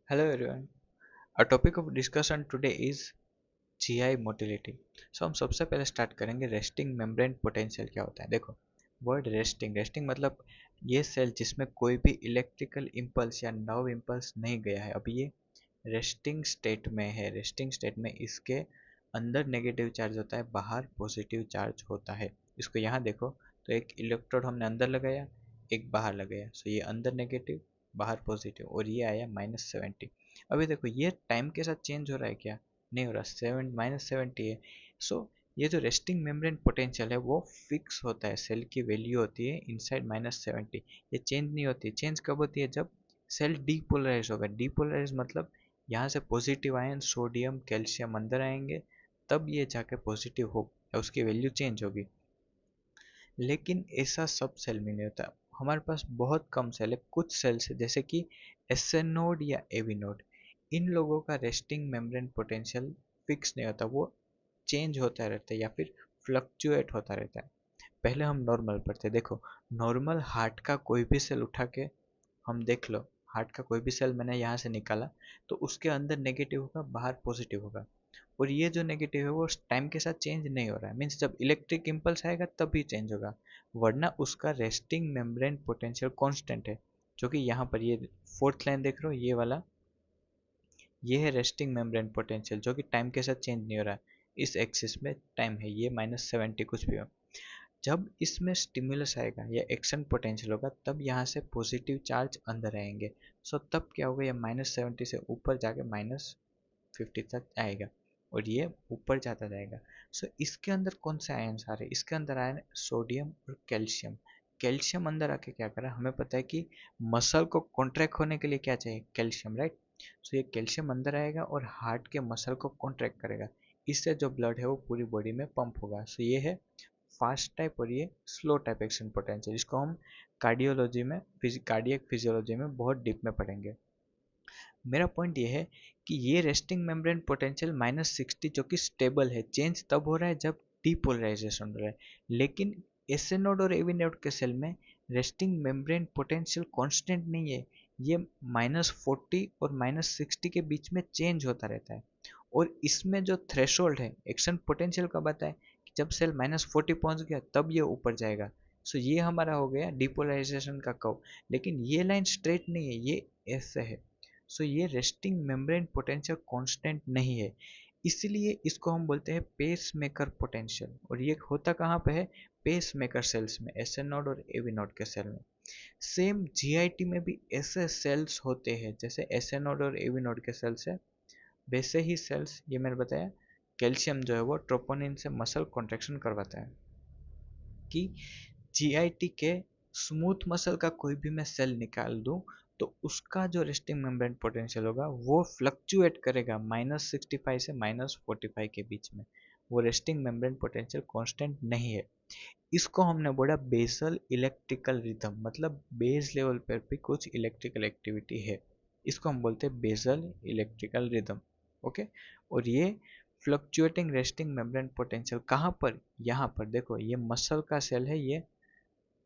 Hello everyone. Our topic of discussion today is GI motility. हम सबसे पहले start करेंगे रेस्टिंग मेम्ब्रेन पोटेंशियल क्या होता है। देखो, वर्ड रेस्टिंग रेस्टिंग मतलब ये सेल जिसमें कोई भी इलेक्ट्रिकल इम्पल्स या नर्व इम्पल्स नहीं गया है, अभी ये रेस्टिंग स्टेट में है। रेस्टिंग स्टेट में इसके अंदर नेगेटिव चार्ज होता है, बाहर पॉजिटिव चार्ज होता है। इसको यहाँ देखो, तो एक इलेक्ट्रोड हमने अंदर लगाया, एक बाहर लगाया, सो ये अंदर नेगेटिव, बाहर पॉजिटिव, और ये आया -70। अभी देखो, ये टाइम के साथ चेंज हो रहा है क्या? नहीं हो रहा, -70 है। सो ये जो रेस्टिंग मेम्ब्रेन पोटेंशियल है वो फिक्स होता है, सेल की वैल्यू होती है इनसाइड -70। ये चेंज नहीं होती। चेंज कब होती है? जब सेल डीपोलराइज होगा। डीपोलराइज मतलब यहाँ से पॉजिटिव आयन सोडियम कैल्शियम अंदर आएंगे, तब ये जाके पॉजिटिव हो, उसकी वैल्यू चेंज होगी। लेकिन ऐसा सब सेल में नहीं होता। हमारे पास बहुत कम सेल है, कुछ सेल्स है जैसे कि एसएन नोड या एवी नोड। इन लोगों का रेस्टिंग मेम्ब्रेन पोटेंशियल फिक्स नहीं होता, वो चेंज होता रहता है या फिर फ्लक्चुएट होता रहता है। पहले हम नॉर्मल पढ़ते, देखो नॉर्मल हार्ट का कोई भी सेल उठा के हम देख लो, हार्ट का कोई भी सेल मैंने यहाँ से निकाला, तो उसके अंदर नेगेटिव होगा, बाहर पॉजिटिव होगा। और ये जो नेगेटिव है वो टाइम के साथ चेंज नहीं हो रहा है, मीन्स जब इलेक्ट्रिक इम्पल्स आएगा तभी चेंज होगा, वरना उसका रेस्टिंग मेम्ब्रेन पोटेंशियल कांस्टेंट है। जो कि यहाँ पर ये फोर्थ लाइन देख रहे हो, ये वाला, ये है रेस्टिंग मेम्ब्रेन पोटेंशियल, जो कि टाइम के साथ चेंज नहीं हो रहा है। इस एक्सिस में टाइम है, ये -70 कुछ भी हो। जब इसमें स्टिमुलस आएगा या एक्शन पोटेंशियल होगा, तब यहाँ से पॉजिटिव चार्ज अंदर आएंगे। सो तब क्या होगा, ये -70 से ऊपर जाके -50 तक आएगा, और ये ऊपर जाता जाएगा। सो इसके अंदर कौन से आयन्स आ रहे हैं? इसके अंदर आए सोडियम और कैल्शियम। कैल्शियम अंदर आके क्या कर रहा है, हमें पता है कि मसल को कॉन्ट्रैक्ट होने के लिए क्या चाहिए? Calcium, right. सो ये कैल्शियम अंदर आएगा और हार्ट के मसल को कॉन्ट्रैक्ट करेगा। इससे जो ब्लड है वो पूरी बॉडी में पंप होगा। सो ये है फास्ट टाइप और ये स्लो टाइप एक्शन पोटेंशियल। इसको हम कार्डियोलॉजी में, कार्डियक फिजियोलॉजी में बहुत डीप में पढ़ेंगे। मेरा पॉइंट ये है कि ये रेस्टिंग मेम्ब्रेन पोटेंशियल -60 जो कि स्टेबल है, चेंज तब हो रहा है जब डीपोलराइजेशन हो रहा है। लेकिन एसए नोड और एवी नोड के सेल में रेस्टिंग मेम्ब्रेन पोटेंशियल कांस्टेंट नहीं है, ये -40 और -60 के बीच में चेंज होता रहता है। और इसमें जो थ्रेशोल्ड है एक्शन पोटेंशियल का बताए कि जब सेल -40 पहुंच गया तब ये ऊपर जाएगा। सो ये हमारा हो गया डिपोलराइजेशन का कर्व। लेकिन ये लाइन स्ट्रेट नहीं है, ये ऐसे है। सो ये रेस्टिंग मेम्ब्रेन पोटेंशियल कांस्टेंट नहीं है, इसलिए इसको हम बोलते हैं पेस मेकर पोटेंशियल। और ये होता कहाँ पे है? पेस मेकर सेल्स में, एसएन नोड और एवी नोड के सेल में। सेम जीआईटी में भी ऐसे सेल्स होते हैं, जैसे एसएन नोड और एवी नोड के सेल्स है वैसे ही सेल्स। ये मैंने बताया, कैल्शियम जो है वो ट्रोपोनिन से मसल कॉन्ट्रेक्शन करवाता है। कि जीआईटी के स्मूथ मसल का कोई भी मैं सेल निकाल दूं, तो उसका जो रेस्टिंग मेम्ब्रेन पोटेंशियल होगा वो फ्लक्चुएट करेगा -65 से -45 के बीच में। वो रेस्टिंग मेम्ब्रेन पोटेंशियल कांस्टेंट नहीं है। इसको हमने बोला बेसल इलेक्ट्रिकल रिदम, मतलब बेस लेवल पर भी कुछ इलेक्ट्रिकल एक्टिविटी है। इसको हम बोलते हैं बेसल इलेक्ट्रिकल रिदम। ओके। और ये फ्लक्चुएटिंग रेस्टिंग मेम्ब्रेन पोटेंशियल कहाँ पर? यहाँ पर देखो, ये मसल का सेल है, ये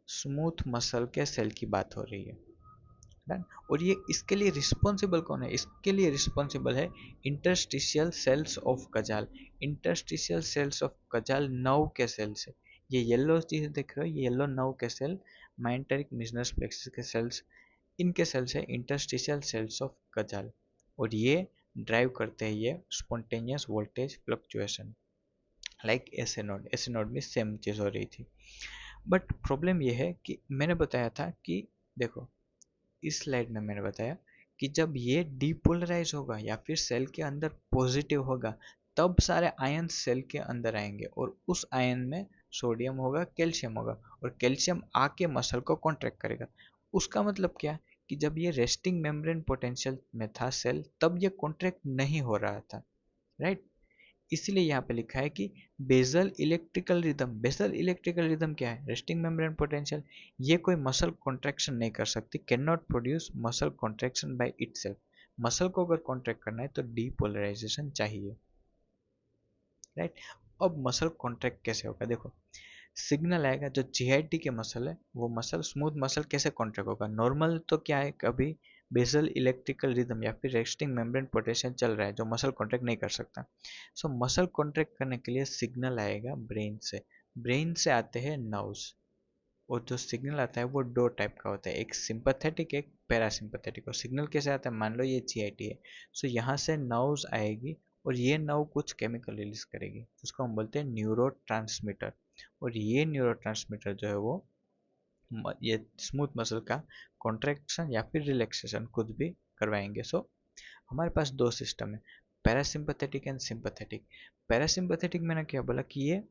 स्मूथ मसल के सेल की बात हो रही है। डन। और ये इसके लिए रिस्पॉन्सिबल कौन है? इसके लिए रिस्पॉन्सिबल है interstitial cells of कजाल। Interstitial cells of कजाल nerve के सेल्स है। ये येलो चीज देख रहे हो, ये येलो नर्व के सेल, माइंटरिक मिजनस प्लेक्सस के सेल्स, इनके सेल्स है इंटरस्टिशियल सेल्स ऑफ कजाल। और ये ड्राइव करते हैं ये स्पॉन्टेनियस वोल्टेज फ्लक्चुएशन, लाइक एसे नोड। एसे नोड में सेम चीज़ हो रही थी। बट प्रॉब्लम ये है कि मैंने बताया था कि देखो, इस स्लाइड में मैंने बताया कि जब ये डीपोलराइज होगा या फिर सेल के अंदर पॉजिटिव होगा, तब सारे आयन सेल के अंदर आएंगे, और उस आयन में सोडियम होगा, कैल्शियम होगा, और कैल्शियम आके मसल को कॉन्ट्रैक्ट करेगा। उसका मतलब क्या? कि जब ये रेस्टिंग मेम्ब्रेन पोटेंशियल में था सेल, तब ये कॉन्ट्रैक्ट नहीं हो रहा था, राइट। इसलिए यहाँ पे लिखा है कि basal electrical rhythm. Basal electrical rhythm क्या है? Resting membrane potential. ये कोई मसल कॉन्ट्रैक्शन नहीं कर सकती, can not produce muscle contraction by itself. Muscle को अगर कॉन्ट्रैक्ट करना है तो डीपोलराइजेशन चाहिए, राइट। अब मसल कॉन्ट्रैक्ट कैसे होगा? देखो, सिग्नल आएगा, जो जीआईटी के मसल है वो मसल, स्मूथ मसल कैसे कॉन्ट्रैक्ट होगा? नॉर्मल तो क्या है, कभी बेसल इलेक्ट्रिकल रिदम या फिर रेस्टिंग मेम्ब्रेन पोटेंशियल चल रहा है जो मसल कॉन्ट्रैक्ट नहीं कर सकता। सो मसल कॉन्ट्रैक्ट करने के लिए सिग्नल आएगा ब्रेन से, ब्रेन से आते हैं नर्व्स, और जो सिग्नल आता है वो दो टाइप का होता है, एक सिंपैथेटिक एक पैरासिम्पैथेटिक। और सिग्नल कैसे आता है, मान लो ये जीआईटी है, सो यहाँ से नर्व्स आएगी और ये नर्व कुछ केमिकल रिलीज करेगी, उसको हम बोलते हैं न्यूरो, और ये न्यूरो जो है वो ये स्मूथ मसल का कॉन्ट्रैक्शन या फिर रिलैक्सेशन खुद भी करवाएंगे। सो हमारे पास दो सिस्टम है, पैरासिम्पैथेटिक एंड सिंपैथेटिक। पैरासिम्पैथेटिक मैंने क्या बोला कि ये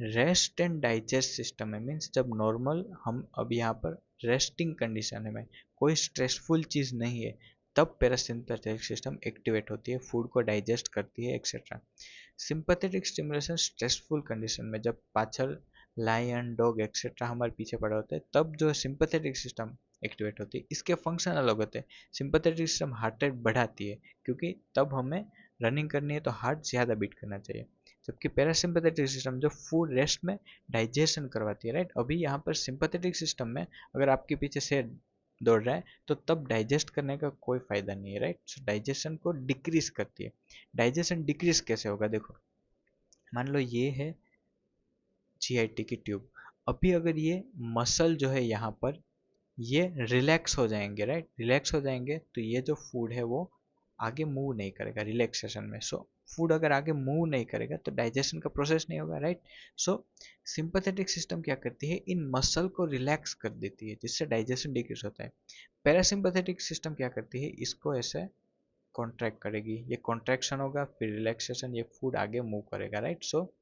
रेस्ट एंड डाइजेस्ट सिस्टम है, मीन्स जब नॉर्मल हम अब यहाँ पर रेस्टिंग कंडीशन है में कोई स्ट्रेसफुल चीज़ नहीं है, तब पैरासिम्पैथेटिक सिस्टम एक्टिवेट होती है, फूड को डाइजेस्ट करती है etcetera. Sympathetic stimulation stressful condition में जब पाछल लायन डॉग एक्सेट्रा हमारे पीछे पड़ा होता है, तब जो सिंपैथेटिक सिस्टम एक्टिवेट होती है। इसके फंक्शन अलग होते हैं। सिंपैथेटिक सिस्टम हार्ट रेट बढ़ाती है क्योंकि तब हमें रनिंग करनी है तो हार्ट ज़्यादा बीट करना चाहिए, जबकि पैरासिम्पैथेटिक सिस्टम जो फूड रेस्ट में डाइजेशन करवाती है, राइट। अभी यहाँ पर सिंपैथेटिक सिस्टम में अगर आपके पीछे शेर दौड़ रहा है तो तब डाइजेस्ट करने का कोई फायदा नहीं है, राइट। सो डाइजेशन को डिक्रीज करती है। डाइजेशन डिक्रीज कैसे होगा, देखो मान लो ये है जीआईटी की ट्यूब, अभी अगर ये मसल जो है यहाँ पर ये रिलैक्स हो जाएंगे, राइट, रिलैक्स हो जाएंगे तो ये जो फूड है वो आगे मूव नहीं करेगा रिलैक्सेशन में। सो फूड अगर आगे मूव नहीं करेगा तो डाइजेशन का प्रोसेस नहीं होगा, राइट। सो सिंपैथेटिक सिस्टम क्या करती है, इन मसल को रिलैक्स कर देती है जिससे डाइजेशन डिक्रीज होता है। पैरासिम्पैथेटिक सिस्टम क्या करती है, इसको ऐसे कॉन्ट्रैक्ट करेगी, ये कॉन्ट्रैक्शन होगा फिर रिलैक्सेशन, ये फूड आगे मूव करेगा, राइट। सो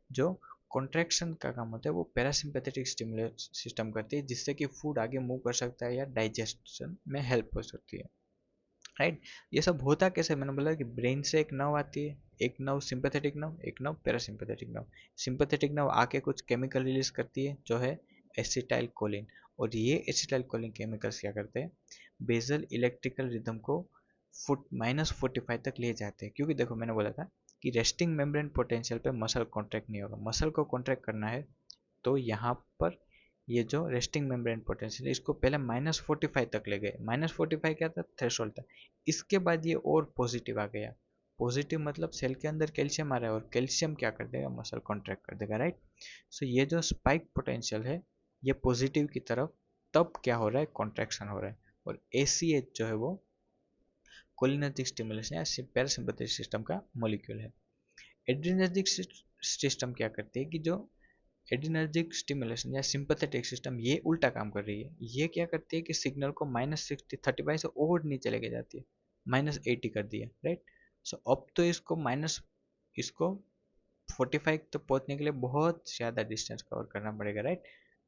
जो कॉन्ट्रैक्शन का काम होता है वो पैरासिम्पैथेटिक स्टिमुलस सिस्टम करती है, जिससे कि फूड आगे मूव कर सकता है या डाइजेशन में हेल्प हो सकती है, राइट। ये सब होता कैसे, मैंने बोला कि ब्रेन से एक नर्व आती है, एक नर्व सिंपैथेटिक नर्व, एक nerve parasympathetic nerve. Sympathetic nerve आके कुछ केमिकल रिलीज करती है जो है एसिटाइल कोलिन, और ये एसिटाइल कोलिन केमिकल्स क्या करते हैं, बेसल इलेक्ट्रिकल रिदम को फुट -45 तक ले जाते हैं। क्योंकि देखो मैंने बोला था कि रेस्टिंग मेम्ब्रेन पोटेंशियल पे मसल कॉन्ट्रैक्ट नहीं होगा, मसल को कॉन्ट्रैक्ट करना है तो यहाँ पर ये जो रेस्टिंग मेम्ब्रेन पोटेंशियल इसको पहले -45 तक ले गए। -45 क्या था, थ्रेशोल्ड था। इसके बाद ये और पॉजिटिव आ गया, पॉजिटिव मतलब सेल के अंदर कैल्शियम आ रहा है और कैल्शियम क्या कर देगा, मसल कॉन्ट्रैक्ट कर देगा, राइट। सो ये जो स्पाइक पोटेंशियल है ये पॉजिटिव की तरफ, तब क्या हो रहा है, कॉन्ट्रैक्शन हो रहा है। और ACH जो है वो कोलिनर्जिक स्टिमुलेशन या पैरासिम्पैथेटिक सिस्टम का मॉलिक्यूल है। एड्रिनर्जिक सिस्टम क्या करती है कि जो एड्रिनर्जिक स्टिमुलेशन या सिंपैथेटिक सिस्टम ये उल्टा काम कर रही है, ये क्या करती है कि सिग्नल को -35 से और नीचे लेके जाती है, -80 कर दिया, राइट। सो अब तो इसको 45 तक पहुंचने के लिए बहुत ज़्यादा डिस्टेंस कवर करना पड़ेगा, राइट।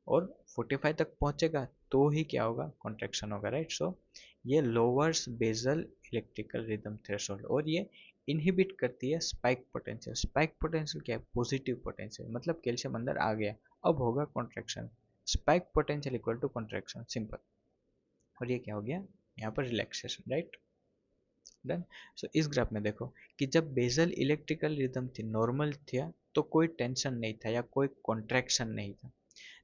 और 45 तक पहुंचेगा तो ही क्या होगा, कॉन्ट्रैक्शन होगा, राइट। सो ये lowers basal electrical rhythm threshold, और ये इनहिबिट करती है स्पाइक पोटेंशियल। स्पाइक पोटेंशियल क्या है, पॉजिटिव पोटेंशियल, मतलब कैल्शियम अंदर आ गया, अब होगा contraction. Spike potential equal to contraction, simple. और ये क्या हो गया, यहाँ पर रिलैक्सेशन, राइट। डन। सो इस ग्राफ में देखो कि जब बेसल इलेक्ट्रिकल रिदम थी, नॉर्मल था, तो कोई टेंशन नहीं था या कोई कॉन्ट्रैक्शन नहीं था।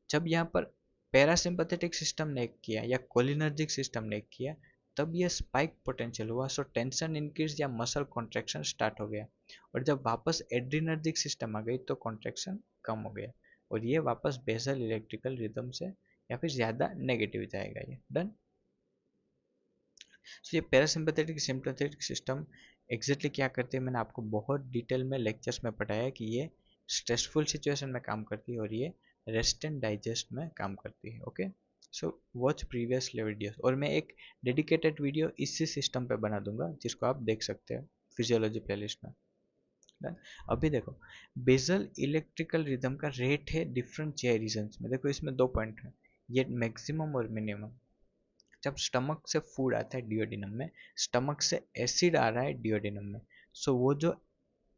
जब यहाँ पर पैरासिम्पैथेटिक सिस्टम ने किया या कोलिनर्जिक सिस्टम ने किया, तब ये स्पाइक पोटेंशियल हुआ, सो टेंशन इंक्रीज या मसल कॉन्ट्रैक्शन स्टार्ट हो गया। और जब वापस एड्रिनर्जिक सिस्टम आ गई तो कॉन्ट्रैक्शन कम हो गया, और ये वापस बेसल इलेक्ट्रिकल रिदम से या फिर ज़्यादा नेगेटिव जाएगा ये। डन। तो ये पैरासिम्पैथेटिक सिंपैथेटिक सिस्टम एग्जैक्टली क्या करते हैं, मैंने आपको बहुत डिटेल में लेक्चर्स में पढ़ाया कि ये स्ट्रेसफुल सिचुएशन में काम करती है और ये रेस्ट एंड डाइजेस्ट में काम करती है। Okay, so watch previous videos, और मैं एक डेडिकेटेड वीडियो इसी सिस्टम पे बना दूंगा जिसको आप देख सकते हैं फिजियोलॉजी प्लेलिस्ट में। Done? अभी देखो बेसल इलेक्ट्रिकल रिदम का रेट है डिफरेंट जीआई रीजन्स में। देखो इसमें दो पॉइंट है, ये मैक्सिमम और मिनिमम। जब स्टमक से फूड आता है डिओडिनम में, स्टमक से एसिड आ रहा है डिओडिनम में, सो वो जो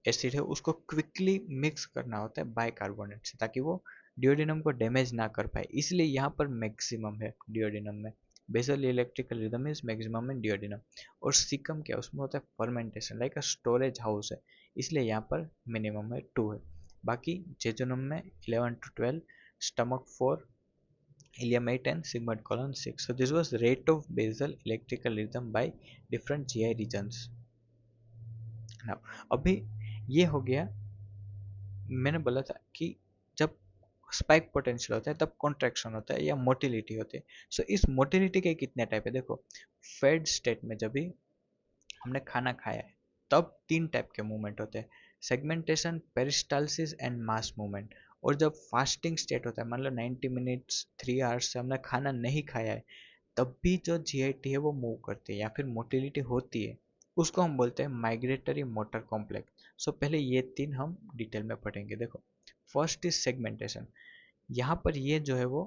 एसिड है उसको क्विकली मिक्स करना होता है बाइकार्बोनेट से, ताकि वो डिओडिनम को डैमेज ना कर पाए, इसलिए यहाँ पर मैक्सिमम है डिओडिनम में। Basal electrical rhythm is maximum in duodenum. और सीकम क्या, उसमें होता है fermentation, like a storage house है, इसलिए यहाँ पर मिनिमम है 2 है। बाकी जेजुनम में 11 to 12, stomach 4, Ilium 8 and sigmoid colon 6. So this was rate of basal electrical rhythm by different GI regions. Now अभी ये हो गया, मैंने बोला था कि जब स्पाइक पोटेंशियल होता है तब कॉन्ट्रैक्शन होता है या मोटिलिटी होती है. सो इस मोटिलिटी के कितने टाइप है देखो. फेड स्टेट में जब भी हमने खाना खाया है तब 3 टाइप के मूवमेंट होते हैं, segmentation, peristalsis and mass movement. और जब फास्टिंग स्टेट होता है, मान लो 90 मिनट्स 3 आवर्स से हमने खाना नहीं खाया है, तब भी जो जीआईटी है वो मूव करती है या फिर मोटिलिटी होती है, उसको हम बोलते हैं माइग्रेटरी मोटर कॉम्प्लेक्स. सो पहले ये 3 हम डिटेल में पढ़ेंगे. देखो, फर्स्ट इज सेगमेंटेशन. यहाँ पर ये जो है वो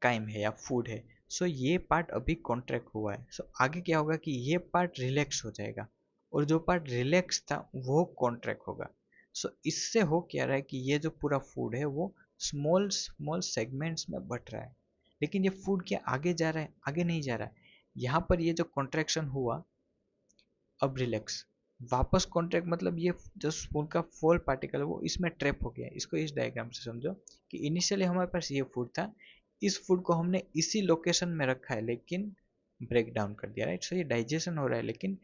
काइम है या फूड है. सो ये पार्ट अभी कॉन्ट्रैक्ट हुआ है. सो आगे क्या होगा कि ये पार्ट रिलैक्स हो जाएगा और जो पार्ट रिलैक्स था वो कॉन्ट्रैक्ट होगा. सो इससे हो क्या रहा है कि ये जो पूरा फूड है वो स्मॉल स्मॉल सेगमेंट्स में बट रहा है, लेकिन ये फूड क्या आगे जा रहा है? आगे नहीं जा रहा है. यहाँ पर ये जो कॉन्ट्रैक्शन हुआ, अब रिलैक्स, वापस कॉन्ट्रैक्ट, मतलब ये जो स्पून का फॉल पार्टिकल है वो इसमें ट्रैप हो गया है. इसको इस डायग्राम से समझो कि इनिशियली हमारे पास ये फूड था, इस फूड को हमने इसी लोकेशन में रखा है लेकिन ब्रेक डाउन कर दिया, राइट. सो ये डाइजेशन हो रहा है लेकिन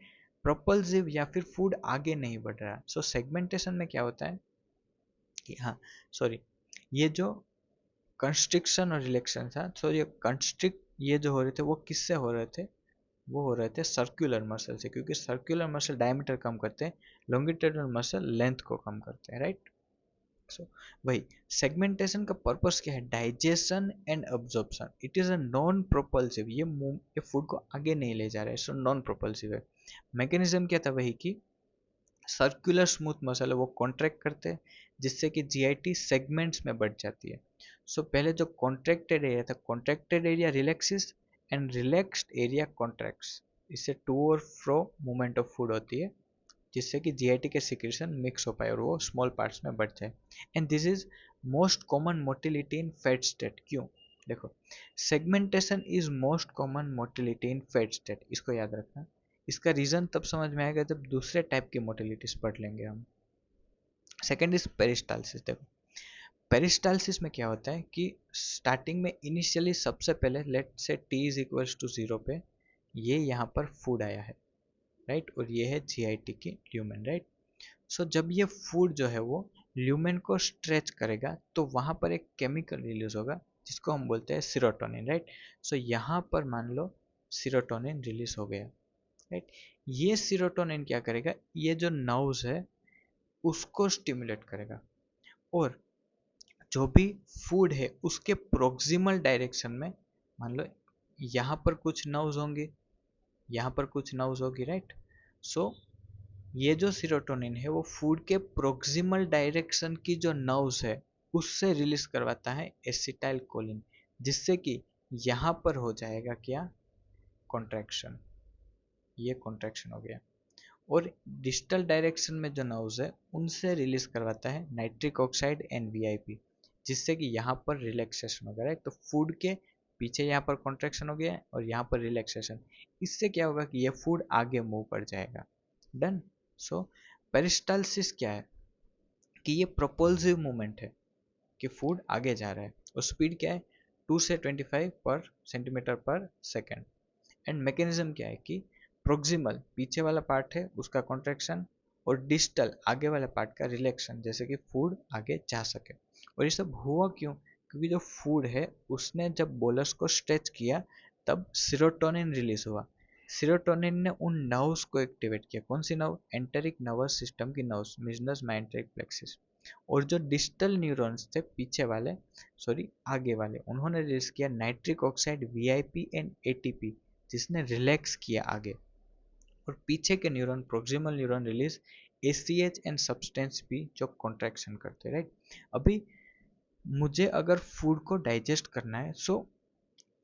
प्रोपल्सिव या फिर फूड आगे नहीं बढ़ रहा. सो सेगमेंटेशन में क्या होता है कि हाँ, सॉरी, ये जो कंस्ट्रिक्शन और रिलैक्शन था, सो ये कंस्ट्रिक्ट ये जो हो रहे थे वो किससे हो रहे थे? वो हो रहे थे सर्कुलर मसल से, क्योंकि सर्कुलर मसल डायमीटर कम करते हैं, लॉन्गिट्यूडनल मसल लेंथ को कम करते हैं, राइट. सो वही सेगमेंटेशन का पर्पस क्या है? Digestion and absorption. It is a non propulsive, ये फूड को आगे नहीं ले जा रहा है, सो नॉन प्रोपल्सिव है. मैकेनिज्म क्या था? वही कि सर्कुलर स्मूथ मसल है वो कॉन्ट्रैक्ट करते हैं जिससे कि जीआईटी सेगमेंट्स में बढ़ जाती है. सो पहले जो कॉन्ट्रैक्टेड एरिया था, contracted area relaxes and relaxed area contracts. इससे टू और फ्रो मूवमेंट ऑफ फूड होती है जिससे कि जीआईटी के सिक्रेशन मिक्स हो पाए और वो स्मॉल पार्ट्स में बढ़ जाए. And this is most common motility in fat state. क्यों? देखो, segmentation is most common motility in fat state, इसको याद रखना. इसका रीजन तब समझ में आएगा जब दूसरे टाइप की मोटिलिटीज पढ़ लेंगे हम. Second is peristalsis. देखो, पेरिस्टालसिस में क्या होता है कि स्टार्टिंग में इनिशियली सबसे पहले लेट से टी इज इक्वल्स टू 0 पे ये यहाँ पर फूड आया है, राइट. और ये है जीआईटी की ल्यूमेन, राइट. सो जब ये फूड जो है वो ल्यूमेन को स्ट्रेच करेगा तो वहाँ पर एक केमिकल रिलीज होगा जिसको हम बोलते हैं सीरोटोनिन, राइट. सो यहाँ पर मान लो सीरोटोनिन रिलीज हो गया, राइट. ये सीरोटोनिन क्या करेगा? ये जो नर्व्स है उसको स्टिमुलेट करेगा और जो भी फूड है उसके प्रोक्सिमल डायरेक्शन में, मान लो यहाँ पर कुछ नर्व्स होंगे, यहाँ पर कुछ नर्व्स होगी, राइट. सो ये जो सीरोटोनिन है वो फूड के प्रोक्सिमल डायरेक्शन की जो नर्व्स है उससे रिलीज करवाता है एसिटाइल कोलिन, जिससे कि यहाँ पर हो जाएगा क्या? कॉन्ट्रैक्शन. ये कॉन्ट्रैक्शन हो गया. और डिस्टल डायरेक्शन में जो नर्व्स है उनसे रिलीज करवाता है नाइट्रिक ऑक्साइड एंड वीआईपी, जिससे कि यहाँ पर रिलैक्सेशन हो गया है. तो फूड के पीछे यहाँ पर कॉन्ट्रैक्शन हो गया है और यहाँ पर रिलैक्सेशन. इससे क्या होगा कि ये फूड आगे मूव कर जाएगा. डन. सो पेरिस्टालसिस क्या है कि ये प्रोपल्सिव मूवमेंट है कि फूड आगे जा रहा है और स्पीड क्या है? 2 से 25 पर सेंटीमीटर पर सेकेंड. एंड मैकेनिज्म क्या है कि प्रोक्सिमल पीछे वाला पार्ट है उसका कॉन्ट्रैक्शन और डिस्टल आगे वाला पार्ट का रिलैक्शन, जैसे कि फूड आगे जा सके. और ये सब हुआ क्यों? क्योंकि जो फूड है उसने जब बोलस को स्ट्रेच किया तब सीरोटोनिन रिलीज हुआ. सीरोटोनिन ने उन नर्व्स को एक्टिवेट किया. कौन सी नर्व? एंटेरिक नर्वस सिस्टम की नर्व्स, मिजनस माइंट्रिक प्लेक्सिस. और जो डिस्टल न्यूरॉन्स थे पीछे वाले, सॉरी आगे वाले, उन्होंने रिलीज किया nitric oxide, VIP and ATP, जिसने रिलैक्स किया आगे. और पीछे के neuron, proximal neuron release ACH and substance भी जो कॉन्ट्रैक्शन करते, राइट. अभी मुझे अगर फूड को डाइजेस्ट करना है, सो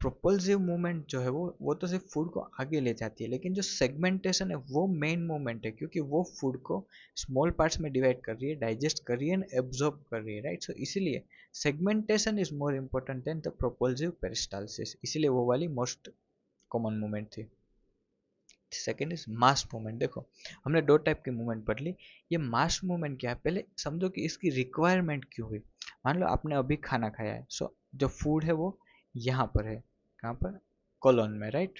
प्रोपल्सिव मूवमेंट जो है वो तो सिर्फ फूड को आगे ले जाती है, लेकिन जो सेगमेंटेशन है वो मेन मूवमेंट है क्योंकि वो फूड को स्मॉल पार्ट्स में डिवाइड कर रही है, डाइजेस्ट कर रही है एंड एब्जॉर्ब कर रही है, राइट. सो इसीलिए segmentation is more important then the propulsive peristalsis, इसीलिए वो वाली मोस्ट कॉमन मूवमेंट थी. Second is mass movement. देखो, हमने 2 टाइप की मूवमेंट पढ़ ली. ये मास मूवमेंट क्या है पहले समझो कि इसकी रिक्वायरमेंट क्यों हुई. मान लो आपने अभी खाना खाया है, सो जो फूड है वो यहाँ पर है, कहाँ पर, कोलोन में, राइट।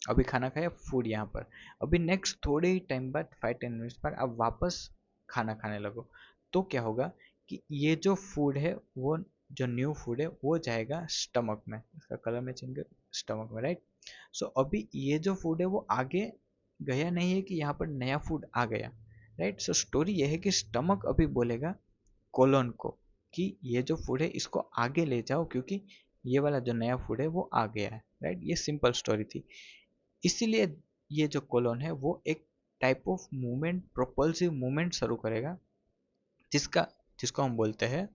अभी खाना खाया, फूड यहाँ पर। अभी नेक्स्ट थोड़े ही टाइम बाद 5-10 मिनट्स बाद आप वापस खाना खाने लगो, तो क्या होगा कि ये जो फूड है वो, जो न्यू फूड है वो जाएगा स्टमक में, इसका कलर में चेंज कर, स्टमक में, राइट। सो अभी ये जो फूड है वो आगे गया नहीं है कि यहाँ पर नया फूड आ गया, राइट। सो स्टोरी ये है कि स्टमक अभी बोलेगा कोलोन को कि ये जो फूड है इसको आगे ले जाओ, क्योंकि ये वाला जो नया फूड है वो आ गया है, राइट। ये सिंपल स्टोरी थी। इसीलिए ये जो कोलोन है वो एक type of movement, propulsive movement शुरू करेगा, जिसका जिसको हम बोलते हैं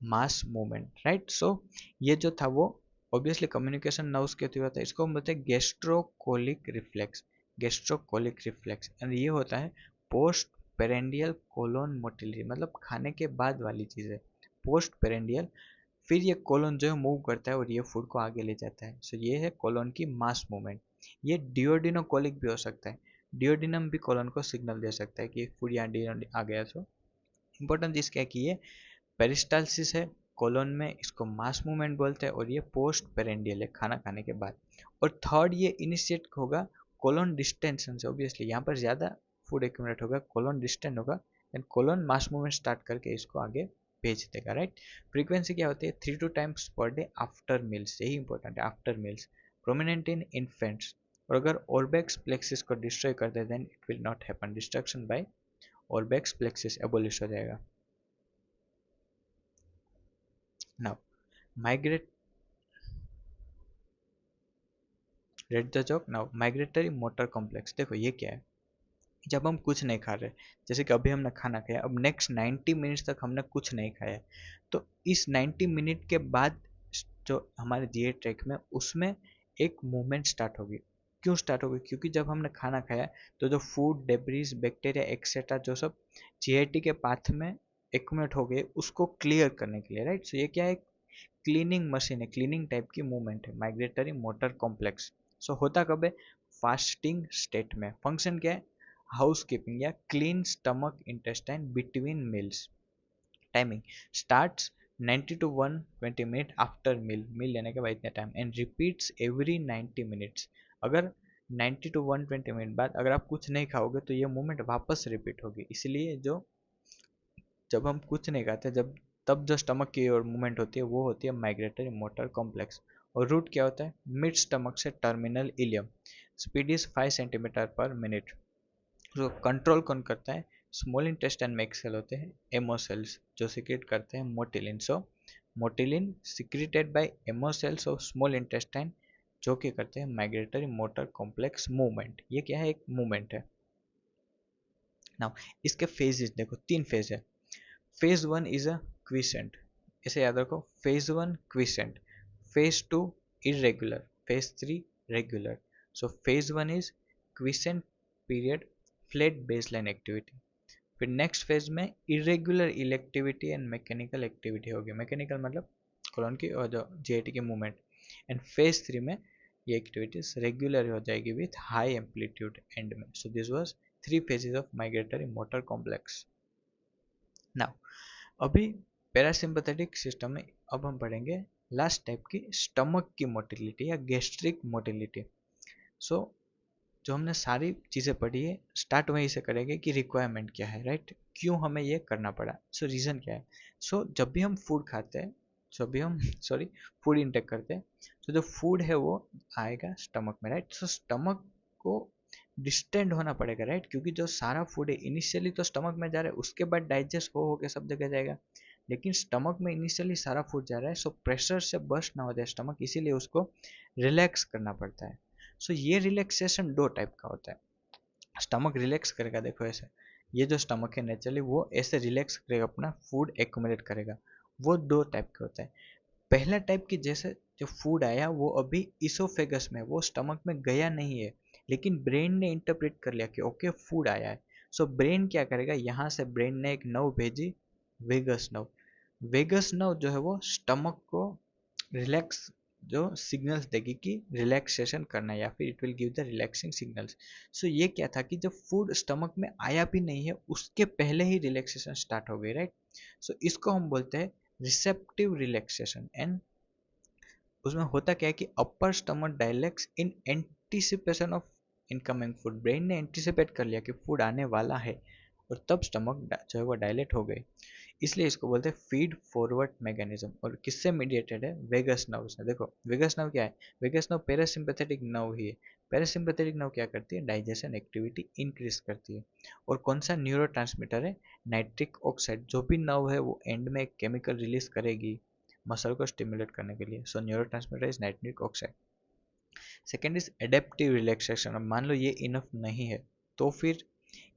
मास मूवमेंट, राइट। सो ये जो था वो ऑब्वियसली कम्युनिकेशन नर्व्स के थ्रू होता है, इसको हम बोलते हैं gastrocolic reflex, gastrocolic reflex. And ये होता है पोस्ट पेरेंडियल कोलोन मोटिलिटी, मतलब खाने के बाद वाली चीज़ है पोस्ट पेरेंडियल। फिर ये कोलोन जो है मूव करता है और ये फूड को आगे ले जाता है। सो ये है कोलोन की मास मूवमेंट। ये डिओडिनोकोलिक भी हो सकता है, डिओडिनम भी कोलोन को सिग्नल दे सकता है कि फूड यहाँ आ गया। सो इंपॉर्टेंट चीज़ क्या है कि ये पेरिस्टालसिस है कोलोन में, इसको मास मूवमेंट बोलते हैं, और ये पोस्ट पेरेंडियल है खाना खाने के बाद। और थर्ड ये इनिशिएट होगा कोलोन डिस्टेंशन से, ऑब्वियसली यहाँ पर ज़्यादा फूड एक्यूमुलेट होगा, कोलोन डिस्टेंड होगा, and colon mass movement start करके इसको आगे भेज देगा, राइट। फ्रीक्वेंसी क्या होती है, 3-2 टाइम्स पर डे आफ्टर मील्स, यही इंपॉर्टेंट है, after meals, prominent in infants. और अगर ओरबेक्स प्लेक्सिस को डिस्ट्रॉय कर दे then it will not happen, destruction by Auerbach's plexus abolish हो जाएगा। नाउ माइग्रेट, रेड द चौक। नाउ माइग्रेटरी मोटर कॉम्प्लेक्स, देखो ये क्या है। जब हम कुछ नहीं खा रहे, जैसे कि अभी हमने खाना खाया, अब नेक्स्ट 90 मिनट्स तक हमने कुछ नहीं खाया, तो इस 90 मिनट के बाद जो हमारे जीए ट्रैक में उसमें एक मूवमेंट स्टार्ट होगी। क्यों स्टार्ट होगी, क्योंकि जब हमने खाना खाया तो जो फूड डेब्रीज बैक्टीरिया एक्सेट्रा जो सब जीआईटी के पाथ में एक्यूमुलेट हो गए उसको क्लियर करने के लिए, राइट। सो ये क्या है, क्लीनिंग मशीन है, क्लीनिंग टाइप की मूवमेंट है माइग्रेटरी मोटर कॉम्प्लेक्स। सो होता कब है, फास्टिंग स्टेट में। फंक्शन क्या है, हाउस कीपिंग या clean stomach intestine between meals. Timing starts 90 to 120 minute after meal, meal लेने के बाद इतने time, and repeats every 90 minutes. अगर 90 to 120 मिनट बाद अगर आप कुछ नहीं खाओगे तो ये मूवमेंट वापस रिपीट होगी। इसलिए जो जब हम कुछ नहीं खाते, जब तब जो स्टमक की ओर मूवमेंट होती है वो होती है माइग्रेटरी मोटर कॉम्प्लेक्स। और रूट क्या होता है, मिड स्टमक से terminal ileum, speed is 5 cm/minute। तो कंट्रोल कौन करता है, स्मॉल इंटेस्टाइन में एक सेल होते हैं एमोसेल्स जो सिक्रेट करते हैं motilin. So motilin secreted by M O cells of small intestine, जो कि करते हैं माइग्रेटरी मोटर कॉम्प्लेक्स मूवमेंट। ये क्या है, एक मूवमेंट है। नाउ इसके फेजेस देखो, 3 फेज है। फेज 1 इज अ क्विसेंट, इसे याद रखो, phase 1 quiescent, phase 2 irregular, phase 3 regular. So phase 1 is quiescent period, flat baseline activity. फिर नेक्स्ट फेज में इरेगुलर इलेक्टिविटी एंड मैकेनिकल एक्टिविटी होगी, मैकेनिकल मतलब कोलन की और जो जीआईटी की मूवमेंट। एंड फेज 3 में ये एक्टिविटीज रेगुलर हो जाएगी विथ हाई एम्पलीट्यूड एंड में। सो this was 3 phases of migratory motor complex. Now अभी पैरासिम्पथेटिक सिस्टम में अब हम पढ़ेंगे लास्ट टाइप की स्टमक की मोटिलिटी या गैस्ट्रिक मोटिलिटी। सो जो हमने सारी चीज़ें पढ़ी है स्टार्ट वहीं से करेंगे कि रिक्वायरमेंट क्या है, राइट, क्यों हमें ये करना पड़ा। सो रीज़न क्या है। सो जब भी हम फूड खाते हैं, जब भी हम सॉरी फूड इंटेक करते हैं, तो जो फूड है वो आएगा स्टमक में, राइट। सो स्टमक को डिस्टेंड होना पड़ेगा, राइट, क्योंकि जो सारा फूड है इनिशियली तो स्टमक में जा रहा है, उसके बाद डाइजेस्ट हो के सब जगह जाएगा, लेकिन स्टमक में इनिशियली सारा फूड जा रहा है। सो प्रेशर से बस्ट ना हो जाए स्टमक, इसीलिए उसको रिलैक्स करना पड़ता है। सो ये रिलैक्सेशन 2 टाइप का होता है। स्टमक रिलैक्स करेगा, देखो ऐसे, ये जो स्टमक है नेचुरली वो ऐसे रिलैक्स करेगा, अपना फूड एक्यूमुलेट करेगा। वो 2 टाइप का होता है। पहला टाइप की, जैसे जो फूड आया वो अभी इसोफेगस में, वो स्टमक में गया नहीं है, लेकिन ब्रेन ने इंटरप्रेट कर लिया कि ओके फूड आया है। सो ब्रेन क्या करेगा, यहाँ से ब्रेन ने एक नर्व भेजी, वेगस नर्व। वेगस नर्व जो है वो स्टमक को रिलैक्स, जो सिग्नल्स देगी कि रिलैक्सेशन करना है, या फिर it will give the relaxing signals. So ये क्या था कि जब फूड स्टमक में आया भी नहीं है उसके पहले ही रिलैक्सेशन स्टार्ट हो गई, राइट। सो इसको हम बोलते हैं रिसेप्टिव रिलैक्सेशन। एंड उसमें होता क्या है कि upper stomach dilates in anticipation of incoming food, brain ने एंटिसिपेट कर लिया कि फूड आने वाला है और तब स्टमक जो है वो डायलेट हो गई, इसलिए इसको बोलते हैं फीड फॉरवर्ड मैकेनिज्म। और किससे मीडिएटेड है? वेगस नर्व से। देखो वेगस नर्व क्या है? वेगस नर्व पैरासिम्पैथेटिक नर्व ही है। पैरासिम्पैथेटिक नर्व क्या करती है? डाइजेशन एक्टिविटी इंक्रीज करती है। और कौन सा न्यूरोट्रांसमीटर है? Nitric oxide. जो भी नर्व है वो एंड में एक केमिकल रिलीज करेगी मसल को स्टिमुलेट करने के लिए। So neurotransmitter is nitric oxide. Second is adaptive relaxation. अब मान लो ये इनफ नहीं है तो फिर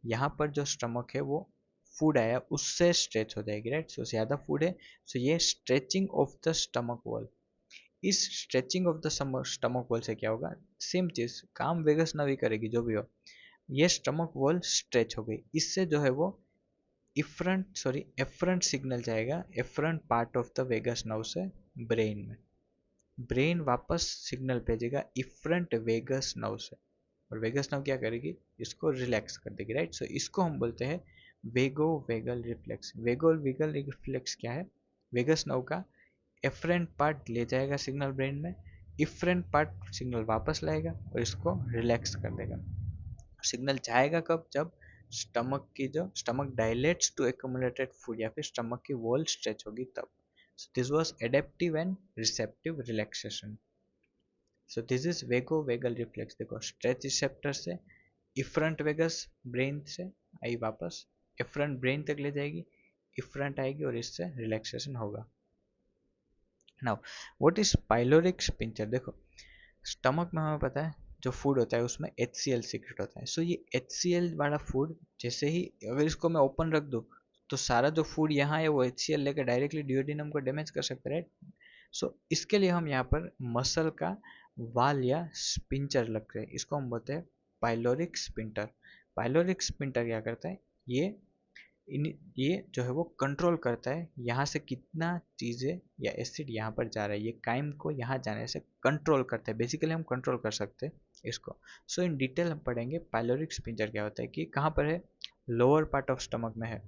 यहाँ पर जो स्टमक है वो फूड आया उससे स्ट्रेच हो जाएगी, राइट। सो ज़्यादा फूड है, सो ये stretching of the stomach wall. इस stretching of the stomach wall से क्या होगा? सेम चीज काम वेगस नर्व ही करेगी जो भी हो। ये स्टमक वॉल स्ट्रेच हो गई, इससे जो है वो एफरंट सिग्नल जाएगा afferent part of the vagus nerve से ब्रेन में। ब्रेन वापस सिग्नल भेजेगा इफरंट वेगस नर्व से, और वेगस नर्व क्या करेगी? इसको रिलैक्स कर देगी, राइट। सो इसको हम बोलते हैं वेगो वेगल रिफ्लेक्स। वेगो वेगल रिफ्लेक्स क्या है? वेगस नर्व का एफरेंट पार्ट ले जाएगा सिग्नल ब्रेन में, इफरेंट पार्ट सिग्नल वापस लाएगा और इसको रिलैक्स कर देगा। सिग्नल जाएगा कब? जब stomach dilates to accumulated food, या फिर स्टमक की वॉल स्ट्रेच होगी तब। This was adaptive and receptive relaxation. So this is vago vagal reflex. देखो स्ट्रेच रिसेप्टर से इफरंट वेगस ब्रेन से आई वापस, इफरंट ब्रेन तक ले जाएगी, इफरंट आएगी और इससे रिलैक्सेशन होगा। Now what is pyloric sphincter? देखो स्टमक में हमें पता है जो फूड होता है उसमें HCl सीक्रेट होता है। सो ये HCl वाला फूड जैसे ही अगर इसको मैं ओपन रख दूँ तो सारा जो फूड यहाँ है वो HCl लेकर डायरेक्टली डिओडिनम को डैमेज कर सकता है, राइट। सो इसके लिए हम यहाँ पर मसल का वाल या स्पिंचर लग रहे हैं, इसको हम बोलते हैं पाइलोरिक स्पिंटर। पाइलोरिक स्पिंटर क्या करता है? ये ये जो है वो कंट्रोल करता है यहाँ से कितना चीज़ें या एसिड यहाँ पर जा रहा है, ये काइम को यहाँ जाने से कंट्रोल करता है। बेसिकली हम कंट्रोल कर सकते हैं इसको। सो इन डिटेल हम पढ़ेंगे पाइलोरिक स्पिंचर क्या होता है, कि कहाँ पर है? लोअर पार्ट ऑफ स्टमक में है।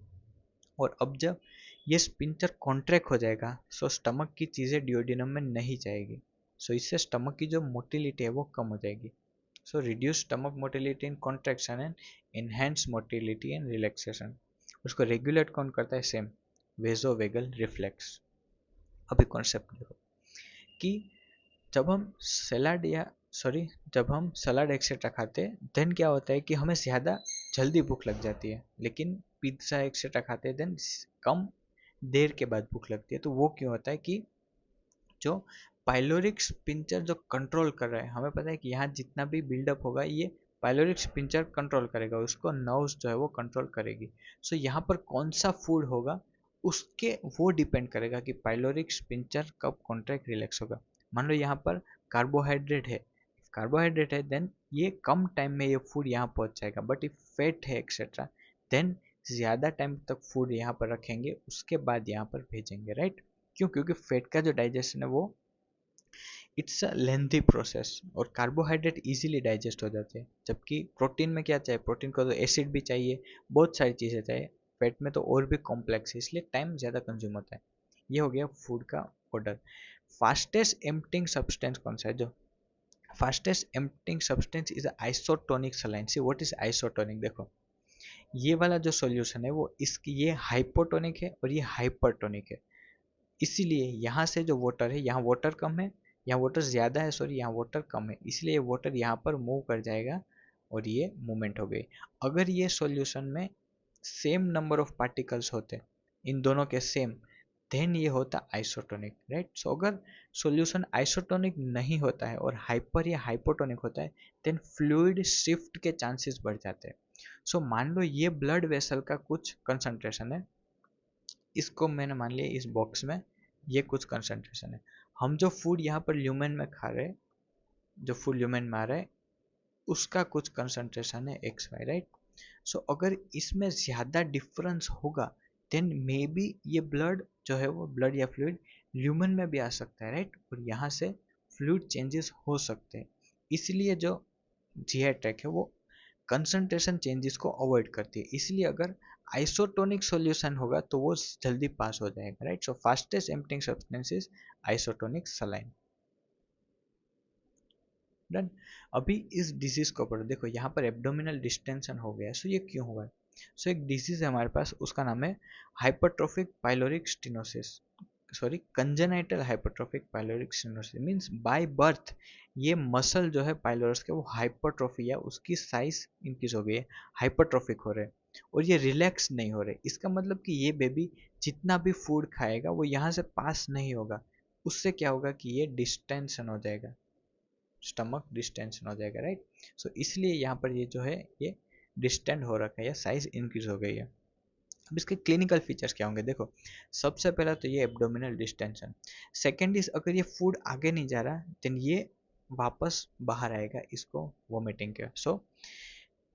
और अब जब ये स्पिंचर कॉन्ट्रैक्ट हो जाएगा सो स्टमक की चीज़ें डिओडिनम में नहीं जाएगी। सो इससे स्टमक की जो मोटिलिटी है वो कम हो जाएगी। So reduce stomach motility in contraction and enhance motility and relaxation. उसको रेगुलेट कौन करता है? Same vagovagal reflex. अभी कॉन्सेप्ट देखो कि जब हम सलाड या सॉरी जब हम सलाड एक्सेट्रा खाते हैं देन क्या होता है कि हमें ज़्यादा जल्दी भूख लग जाती है, लेकिन पिज्ज़ा एक्सेट्रा खाते हैं देन कम देर के बाद भूख लगती है। तो वो क्यों होता है कि जो पाइलोरिक स्पिंचर जो कंट्रोल कर रहा है, हमें पता है कि यहाँ जितना भी बिल्डअप होगा ये पाइलोरिक स्पिंचर कंट्रोल करेगा, उसको नर्व्स जो है वो कंट्रोल करेगी। सो यहाँ पर कौन सा फूड होगा उसके वो डिपेंड करेगा कि पाइलोरिक स्पिंचर कब कॉन्ट्रैक्ट रिलैक्स होगा। मान लो यहाँ पर कार्बोहाइड्रेट है देन ये कम टाइम में ये फूड यहाँ पहुँच जाएगा, बट इफ फैट है एक्सेट्रा देन ज़्यादा टाइम तक फूड यहाँ पर रखेंगे उसके बाद यहाँ पर भेजेंगे, राइट। क्यों? क्योंकि फैट का जो डाइजेशन है वो इट्स अ लेंथी प्रोसेस और कार्बोहाइड्रेट इजीली डाइजेस्ट हो जाते हैं, जबकि प्रोटीन में क्या चाहिए? प्रोटीन को तो एसिड भी चाहिए, बहुत सारी चीज़ें चाहिए। फैट में तो और भी कॉम्प्लेक्स है, इसलिए टाइम ज़्यादा कंज्यूम होता है। ये हो गया फूड का ऑर्डर। फास्टेस्ट एम्प्टिंग सब्सटेंस कौन सा है? जो fastest emptying substance is isotonic saline. See what is isotonic? देखो ये वाला जो सॉल्यूशन है वो इसकी ये हाइपोटोनिक है और ये हाइपरटोनिक है। इसीलिए यहाँ से जो वाटर है यहाँ वाटर कम है, यहाँ वाटर ज़्यादा है, सॉरी यहाँ वाटर कम है, इसलिए वाटर यहाँ पर मूव कर जाएगा और ये मूवमेंट हो गई। अगर ये सॉल्यूशन में सेम नंबर ऑफ पार्टिकल्स होते इन दोनों के सेम देन ये होता आइसोटोनिक, राइट। सो अगर सॉल्यूशन आइसोटोनिक नहीं होता है और हाइपर या हाइपोटोनिक होता है देन फ्लूइड शिफ्ट के चांसेस बढ़ जाते हैं। सो मान लो ये ब्लड वेसल का कुछ कंसंट्रेशन है, इसको मैंने मान लिया इस बॉक्स में ये कुछ कंसंट्रेशन है। हम जो फूड यहाँ पर ल्यूमेन में खा रहे हैं, जो फूड ल्यूमेन में आ रहा है उसका कुछ कंसंट्रेशन है XY, राइट। सो अगर इसमें ज़्यादा डिफरेंस होगा देन मे बी ये ब्लड जो है वो ब्लड या फ्लूइड ल्यूमेन में भी आ सकता है, राइट। और यहाँ से फ्लूइड चेंजेस हो सकते हैं। इसलिए जो GI ट्रैक है वो कंसंट्रेशन चेंजेस को अवॉइड करती है। इसलिए अगर आइसोटोनिक सॉल्यूशन होगा तो वो जल्दी पास हो जाएगा, right. So fastest emptying substance is isotonic saline. Done. अभी इस डिजीज को पढ़ो, देखो यहाँ पर एब्डोमिनल डिस्टेंशन हो गया, सो ये क्यों हुआ है? सो एक डिजीज है हमारे पास, उसका नाम है hypertrophic pyloric stenosis, sorry congenital hypertrophic pyloric stenosis, means by birth ये मसल जो है पाइलोरस के वो हाइपरट्रोफी है, उसकी साइज इंक्रीज हो गई है, हाइपरट्रोफिक हो रहे हैं और ये रिलैक्स नहीं हो रहे। इसका मतलब कि ये बेबी जितना भी फूड खाएगा वो यहाँ से पास नहीं होगा, उससे क्या होगा कि ये डिस्टेंशन हो जाएगा, स्टमक डिस्टेंशन हो जाएगा, राइट। सो इसलिए यहाँ पर ये जो है ये डिस्टेंड हो रखा है या साइज इंक्रीज हो गई है। अब इसके क्लिनिकल फीचर्स क्या होंगे, देखो सबसे पहला तो ये एब्डोमिनल डिस्टेंशन, सेकेंड इज अगर ये फूड आगे नहीं जा रहा देन ये वापस बाहर आएगा, इसको वोमिटिंग के। So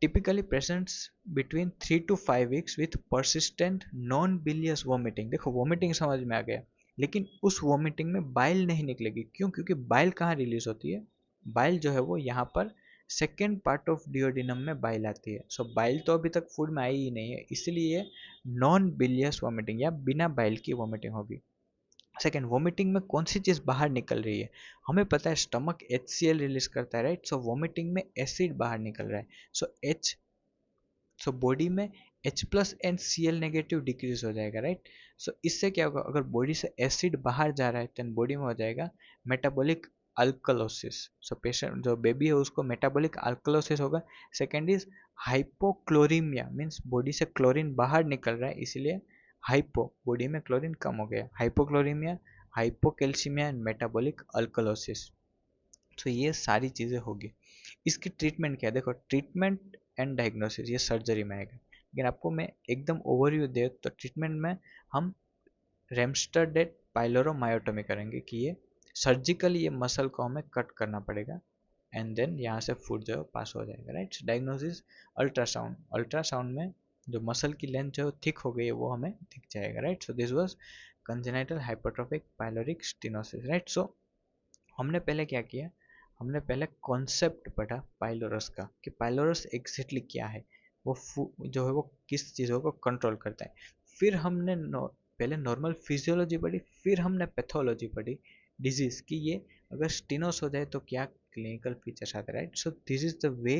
typically presents between 3 to 5 weeks with persistent non bilious vomiting. देखो वोमिटिंग समझ में आ गया, लेकिन उस वोमिटिंग में बाइल नहीं निकलेगी, क्यों? क्योंकि बाइल कहाँ रिलीज होती है, बाइल जो है वो यहाँ पर सेकेंड पार्ट ऑफ डिओडिनम में बाइल आती है। सो बाइल तो अभी तक फूड में आई ही नहीं है, इसलिए नॉन बिलियस वोमिटिंग या बिना बाइल की वोमिटिंग होगी। सेकेंड, वोमिटिंग में कौन सी चीज़ बाहर निकल रही है, हमें पता है स्टमक HCl रिलीज करता है, राइट। सो वोमिटिंग में एसिड बाहर निकल रहा है, सो बॉडी में H+NCl नेगेटिव डिक्रीज हो जाएगा, राइट। सो इससे क्या होगा, अगर बॉडी से एसिड बाहर जा रहा है तो बॉडी में हो जाएगा मेटाबॉलिक अल्कलोसिस। सो पेशेंट जो बेबी है उसको मेटाबॉलिक अल्कलोसिस होगा। सेकेंड इज हाइपोक्लोरीमिया, मीन्स बॉडी से क्लोरीन बाहर निकल रहा है, इसलिए हाइपो, बॉडी में क्लोरीन कम हो गया, हाइपोक्लोरीमिया, हाइपोकैल्सीमिया एंड मेटाबॉलिक अल्कलोसिस। तो ये सारी चीज़ें होगी। इसकी ट्रीटमेंट क्या है, देखो ट्रीटमेंट एंड डायग्नोसिस ये सर्जरी में आएगा, लेकिन आपको मैं एकदम ओवरव्यू दे तो ट्रीटमेंट में हम रेमस्टरडेट पाइलोरोमायोटोमी करेंगे कि ये सर्जिकली ये मसल को हमें कट करना पड़ेगा एंड देन यहाँ से फूड जो है पास हो जाएगा, राइट। डायग्नोसिस अल्ट्रासाउंड, अल्ट्रासाउंड में जो मसल की लेंथ जो है थिक हो गई है वो हमें दिख जाएगा, right. So this was congenital hypertrophic pyloric stenosis, right. So हमने पहले क्या किया, हमने पहले कॉन्सेप्ट पढ़ा पाइलोरस का कि पाइलोरस एग्जैक्टली क्या है, वो जो है वो किस चीज़ों को कंट्रोल करता है। फिर हमने पहले नॉर्मल फिजियोलॉजी पढ़ी, फिर हमने पैथोलॉजी पढ़ी डिजीज की, ये अगर स्टीनोस हो जाए तो क्या क्लिनिकल फीचर्स आते हैं, right. So this is the way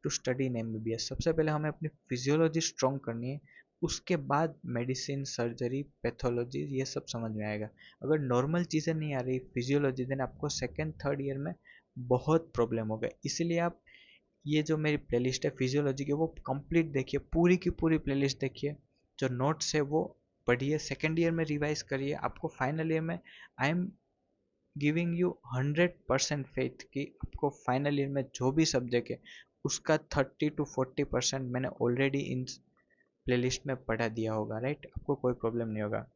to study in MBBS। सबसे पहले हमें अपनी फिजियोलॉजी स्ट्रॉन्ग करनी है, उसके बाद मेडिसिन, सर्जरी, पैथोलॉजी ये सब समझ में आएगा। अगर नॉर्मल चीज़ें नहीं आ रही फिजियोलॉजी, देन आपको सेकेंड थर्ड ईयर में बहुत प्रॉब्लम होगा। इसीलिए आप ये जो मेरी प्लेलिस्ट है फिजियोलॉजी की वो कंप्लीट देखिए, पूरी की पूरी प्लेलिस्ट देखिए, जो नोट्स है वो पढ़िए, सेकेंड ईयर में रिवाइज करिए, आपको फाइनल ईयर में I am giving you 100% faith कि आपको फाइनल ईयर में जो भी सब्जेक्ट है उसका 30 to 40% मैंने ऑलरेडी इन प्लेलिस्ट में पढ़ा दिया होगा, राइट। आपको कोई प्रॉब्लम नहीं होगा।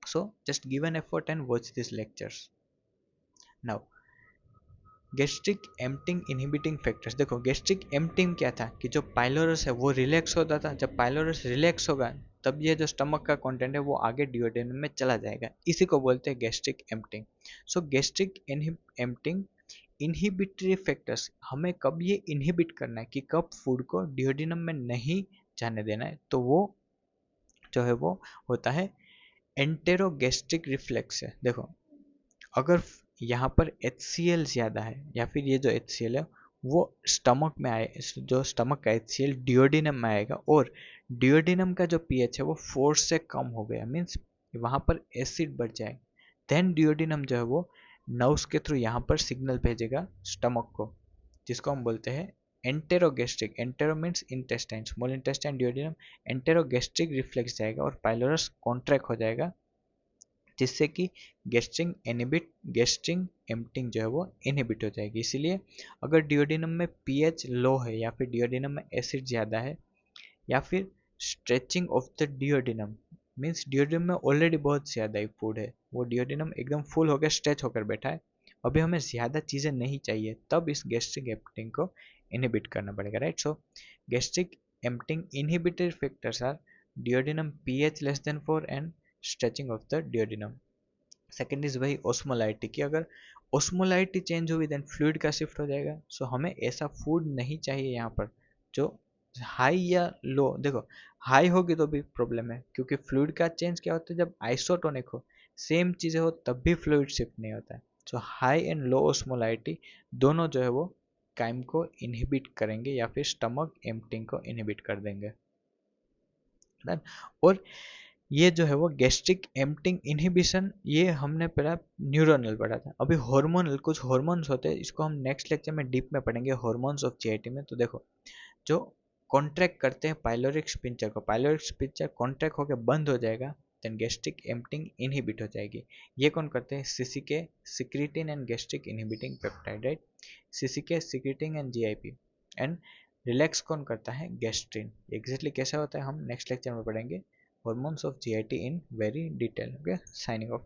So just give an effort and watch this lectures. Now gastric emptying inhibiting factors, देखो गैस्ट्रिक एम्प्टिंग क्या था कि जो पाइलोरस है वो रिलैक्स होता था, जब पाइलोरस रिलैक्स होगा तब ये जो स्टमक का कंटेंट है वो आगे डिओडेनम में चला जाएगा, इसी को बोलते हैं गैस्ट्रिक एम्प्टिंग। सो गैस्ट्रिक एम्प्टिंग इनहिबिटरी फैक्टर्स, हमें कब ये इनहिबिट करना है कि कब फूड को डिओडेनम में नहीं जाने देना है, तो वो जो है वो होता है एंटेरोगैस्ट्रिक रिफ्लेक्स है। देखो अगर यहाँ पर HCl ज़्यादा है या फिर ये जो HCl है वो स्टमक में आए, जो स्टमक का HCl डिओडिनम में आएगा और डिओडिनम का जो pH है वो 4 से कम हो गया, मीन्स वहाँ पर एसिड बढ़ जाए, देन डिओडिनम जो है वो नर्व्स के थ्रू यहाँ पर सिग्नल भेजेगा स्टमक को, जिसको हम बोलते हैं enterogastric, entero means intestine, small intestine, duodenum, enterogastric reflex जाएगा और पाइलोरस कॉन्ट्रैक्ट हो जाएगा, जिससे कि गैस्ट्रिक एम्प्टिंग जो है वो इनहिबिट हो जाएगी। इसीलिए अगर डिओडिनम में pH लो है या फिर डिओडिनम में एसिड ज़्यादा है या फिर stretching of the duodenum, means duodenum में ऑलरेडी बहुत ज़्यादा ही फूड है, वो डिओडिनम एकदम फुल होकर स्ट्रेच होकर बैठा है, अभी हमें ज़्यादा चीज़ें नहीं चाहिए, तब इस गैस्ट्रिक एम्प्टिंग को इनहिबिट करना पड़ेगा, right. So gastric emptying inhibitory factors are duodenum pH less than 4 and stretching of the duodenum. Second is वही ओस्मोलाइटी की अगर ओस्मोलाइटी चेंज हुई देन फ्लूइड का शिफ्ट हो जाएगा। सो हमें ऐसा फूड नहीं चाहिए यहाँ पर जो हाई या लो, देखो हाई होगी तो भी प्रॉब्लम है क्योंकि फ्लूइड का चेंज क्या होता है जब आइसोटोनिक हो, सेम चीज़ें हो तब भी फ्लूइड शिफ्ट नहीं होता है। सो हाई एंड लो ऑस्मोलारिटी दोनों जो है वो काइम को इनहिबिट करेंगे या फिर स्टमक एम्प्टिंग को इनहिबिट कर देंगे। और ये जो है वो गैस्ट्रिक एम्प्टिंग इनहिबिशन, ये हमने पहला न्यूरोनल पढ़ा था। अभी हार्मोनल, कुछ हार्मोन्स होते हैं, इसको हम नेक्स्ट लेक्चर में डीप में पढ़ेंगे, हार्मोन्स ऑफ जीआईटी में। तो देखो, जो कॉन्ट्रैक्ट करते हैं पाइलोरिक स्पिंचर को, पाइलोरिक स्पिंचर कॉन्ट्रैक्ट होकर बंद हो जाएगा, देन गैस्ट्रिक एम्प्टिंग इनहिबिट हो जाएगी। ये कौन करते हैं? सीसीके, secretin and gastric inhibiting peptide, right. सीसीके secreting and GIP, and relax कौन करता है? गैस्ट्रिन। एग्जैक्टली कैसा होता है हम नेक्स्ट लेक्चर में पढ़ेंगे, hormones of GIT in very detail. Okay, signing off.